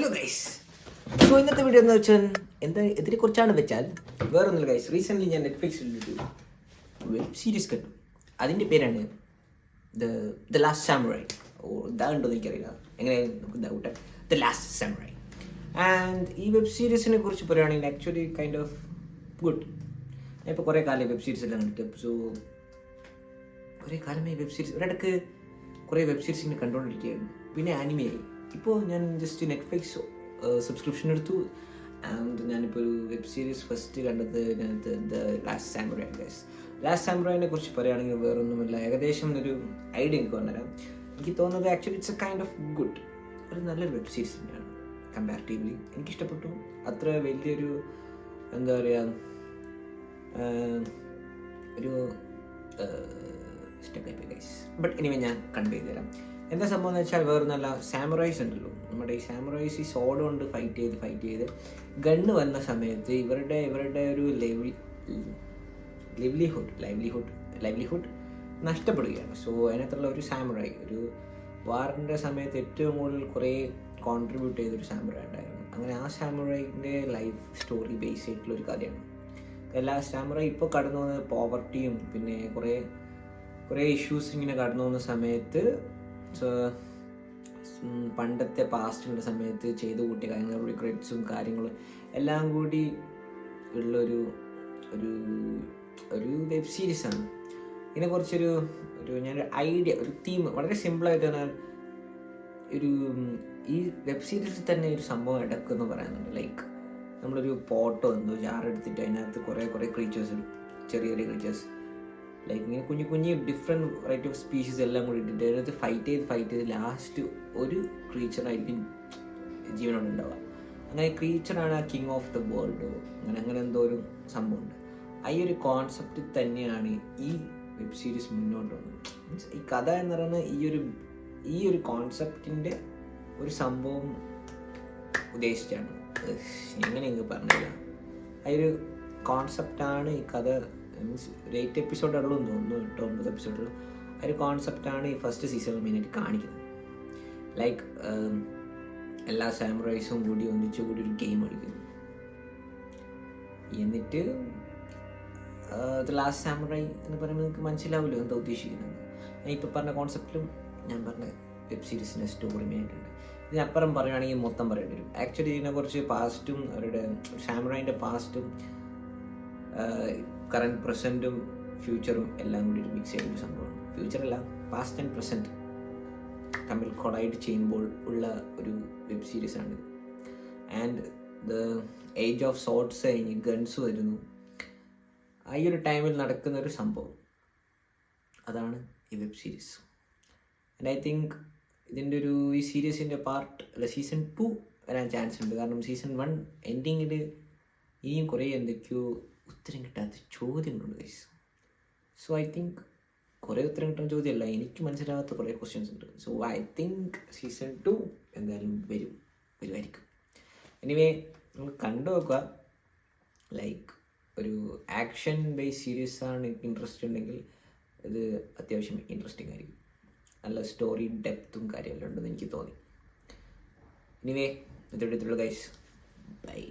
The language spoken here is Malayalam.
Hello guys. സോ ഇന്നത്തെ വീഡിയോ എന്ന് വെച്ചാൽ ഇതിനെക്കുറിച്ചാണ് വെച്ചാൽ വേറൊന്നുമില്ല ഗൈസ്. റീസെൻ്റ്ലി ഞാൻ നെറ്റ്ഫ്ലിക്സിൽ ഒരു വെബ് സീരീസ് കണ്ടു. അതിൻ്റെ പേരാണ് ദ ലാസ്റ്റ് സാമുറായി. ഇതാ ഉണ്ടോ എന്ന് എനിക്കറിയില്ല, എങ്ങനെ നമുക്ക് ഡൗട്ട്. The last സാമുറായി. ആൻഡ് ഈ വെബ് സീരീസിനെ കുറിച്ച് പറയുകയാണെങ്കിൽ ആക്ച്വലി കൈൻഡ് ഓഫ് ഗുഡ്. ഞാൻ ഇപ്പോൾ കുറേ കാലം വെബ് സീരീസ് എല്ലാം കണ്ടിട്ട്. സോ കുറേ കാലമായി വെബ് സീരീസ്, ഒരിടക്ക് കുറേ വെബ് സീരീസ് ഇങ്ങനെ കണ്ടുകൊണ്ടിരിക്കുകയായിരുന്നു. പിന്നെ ആനിമയായി. ഇപ്പോൾ ഞാൻ ജസ്റ്റ് നെറ്റ്ഫ്ലിക്സ് സബ്സ്ക്രിപ്ഷൻ എടുത്തു. ആൻഡ് ഞാനിപ്പോൾ ഒരു വെബ് സീരീസ് ഫസ്റ്റ് കണ്ടത് ദ ലാസ്റ്റ് സാമുറായി. ലാസ്റ്റ് സാമുറായിനെ കുറിച്ച് പറയുകയാണെങ്കിൽ വേറൊന്നുമില്ല, ഏകദേശം ഒരു ഐഡിയ എനിക്ക് പറഞ്ഞുതരാം. എനിക്ക് തോന്നുന്നത് actually it's A kind of good, ഒരു നല്ലൊരു വെബ് സീരീസ് തന്നെയാണ് കമ്പാരിറ്റീവ്ലി. എനിക്കിഷ്ടപ്പെട്ടു. അത്ര വലിയൊരു എന്താ പറയുക, ഒരു സ്റ്റെപ്പ് ഗൈസ്. ബട്ട് എനിവേ ഞാൻ കൺവേ ചെയ്ത് തരാം. എന്താ സംഭവം എന്ന് വെച്ചാൽ വേറെ നല്ല സാമുറൈസ് ഉണ്ടല്ലോ. നമ്മുടെ ഈ സാമുറൈസ് ഈ സോഡ് കൊണ്ട് ഫൈറ്റ് ചെയ്ത് ഗണ്ണ് വന്ന സമയത്ത് ഇവരുടെ ഒരു ലൈവ്ലിഹുഡ് നഷ്ടപ്പെടുകയാണ്. സോ അതിനകത്തുള്ള ഒരു സാമുറായി ഒരു വാറിൻ്റെ സമയത്ത് ഏറ്റവും കൂടുതൽ കുറേ കോൺട്രിബ്യൂട്ട് ചെയ്തൊരു സാമുറായി ഉണ്ടായിരുന്നു. അങ്ങനെ ആ സാമുറായിൻ്റെ ലൈഫ് സ്റ്റോറി ബേസ് ആയിട്ടുള്ള ഒരു കഥയാണ്. എല്ലാ സാമുറായി ഇപ്പോൾ കടന്നു പോകുന്ന പോവർട്ടിയും പിന്നെ കുറേ ഇഷ്യൂസ് ഇങ്ങനെ കടന്നു പോകുന്ന സമയത്ത് പണ്ടത്തെ പാസ്റ്റിൻ്റെ സമയത്ത് ചെയ്തു കൂട്ടിയ കാര്യങ്ങൾ, റിഗ്രറ്റ്സും കാര്യങ്ങളും എല്ലാം കൂടി ഉള്ളൊരു ഒരു വെബ് സീരീസാണ്. ഇതിനെക്കുറിച്ചൊരു ഞാനൊരു ഐഡിയ, ഒരു തീം വളരെ സിമ്പിളായിട്ട് പറഞ്ഞാൽ ഈ വെബ് സീരീസിൽ തന്നെ ഒരു സംഭവം ഇടയ്ക്കെന്ന് പറയുന്നുണ്ട്. ലൈക്ക് നമ്മളൊരു പോട്ടോ ജാറെടുത്തിട്ട് അതിനകത്ത് കുറേ ക്രീച്ചേഴ്സ്, ചെറിയ ക്രീച്ചേഴ്സ് ലൈക്ക് ഇങ്ങനെ കുഞ്ഞു ഡിഫറെൻറ്റ് വെറൈറ്റി ഓഫ് സ്പീഷീസ് എല്ലാം കൂടി ഇട്ടിട്ട് അതിനകത്ത് ഫൈറ്റ് ചെയ്ത് ലാസ്റ്റ് ഒരു ക്രീച്ചറായിരിക്കും ജീവനോട് ഉണ്ടാവുക. അങ്ങനെ ക്രീച്ചറാണ് ആ കിങ് ഓഫ് ദ വേൾഡോ അങ്ങനെ എന്തോ ഒരു സംഭവമുണ്ട്. ആ ഒരു കോൺസെപ്റ്റ് തന്നെയാണ് ഈ വെബ് സീരീസ് മുന്നോട്ട് വന്നത്. മീൻസ് ഈ കഥ എന്ന് പറയുന്നത് ഈ ഒരു കോൺസെപ്റ്റിൻ്റെ ഒരു സംഭവം ഉദ്ദേശിച്ചാണ്. എങ്ങനെ എനിക്ക് പറഞ്ഞില്ല, ആ ഒരു കോൺസെപ്റ്റാണ് ഈ കഥ. മീൻസ് ഒരു 8 എപ്പിസോഡുള്ളൂ എന്ന് തോന്നുന്നു, 8-9 എപ്പിസോഡുള്ളൂ. ആ ഒരു കോൺസെപ്റ്റാണ് ഈ ഫസ്റ്റ് സീസണിൽ മെയിനായിട്ട് കാണിക്കുന്നത്. ലൈക്ക് എല്ലാ സാമുറൈസും കൂടി ഒന്നിച്ചു കൂടി ഒരു ഗെയിം കളിക്കുന്നു. എന്നിട്ട് ദ ലാസ്റ്റ് സാമുറായി എന്ന് പറയുമ്പോൾ നിങ്ങൾക്ക് മനസ്സിലാവില്ലോ എന്താ ഉദ്ദേശിക്കുന്നത്. ഞാൻ ഇപ്പോൾ പറഞ്ഞ കോൺസെപ്റ്റിലും ഞാൻ പറഞ്ഞ വെബ് സീരീസിൻ്റെ സ്റ്റോറി മെയിനായിട്ടുണ്ട്. ഇതിനപ്പുറം പറയുകയാണെങ്കിൽ മൊത്തം പറയേണ്ടി വരും. ആക്ച്വലി ഇതിനെക്കുറിച്ച് പാസ്റ്റും അവരുടെ സാമുറായിൻ്റെ പാസ്റ്റും കറണ്ട് പ്രസൻറ്റും ഫ്യൂച്ചറും എല്ലാം കൂടി ഒരു മിക്സ് ചെയ്തൊരു സംഭവമാണ്. ഫ്യൂച്ചറല്ല, പാസ്റ്റ് ആൻഡ് പ്രസൻറ്റ് തമ്മിൽ കൊളൈഡ് ചെയ്യുമ്പോൾ ഉള്ള ഒരു വെബ് സീരീസാണ്. And the age of swords കഴിഞ്ഞ് ഗൺസ് വരുന്നു. ആ ഈ ഒരു ടൈമിൽ നടക്കുന്ന ഒരു സംഭവം, അതാണ് ഈ web series. And I think ഇതിൻ്റെ ഈ സീരീസിൻ്റെ സീസൺ 2 വരാൻ ചാൻസ് ഉണ്ട്. കാരണം സീസൺ 1 എൻഡിങ്ങിൽ ഇനിയും കുറേ എന്തൊക്കെയോ ഉത്തരം കിട്ടാത്ത ചോദ്യങ്ങളുണ്ട് ഗൈസ്. സോ ഐ തിങ്ക് കുറേ ഉത്തരം കിട്ടുന്ന ചോദ്യമല്ല, എനിക്ക് മനസ്സിലാകാത്ത കുറേ ക്വസ്റ്റ്യൻസ് ഉണ്ട്. സോ ഐ തിങ്ക് സീസൺ 2 എന്തായാലും വരുമായിരിക്കും. എനിവേ നമുക്ക് കണ്ടു നോക്കുക. ലൈക്ക് ഒരു ആക്ഷൻ ബേസ് സീരീസാണ് എനിക്ക് ഇൻട്രസ്റ്റ് ഉണ്ടെങ്കിൽ ഇത് അത്യാവശ്യം ഇൻട്രസ്റ്റിംഗ് ആയിരിക്കും. നല്ല സ്റ്റോറി ഡെപ്തും കാര്യമെല്ലാം ഉണ്ടെന്ന് എനിക്ക് തോന്നി. എനിവേ ഇതെടുത്തുള്ള ഗൈസ്, ബൈ.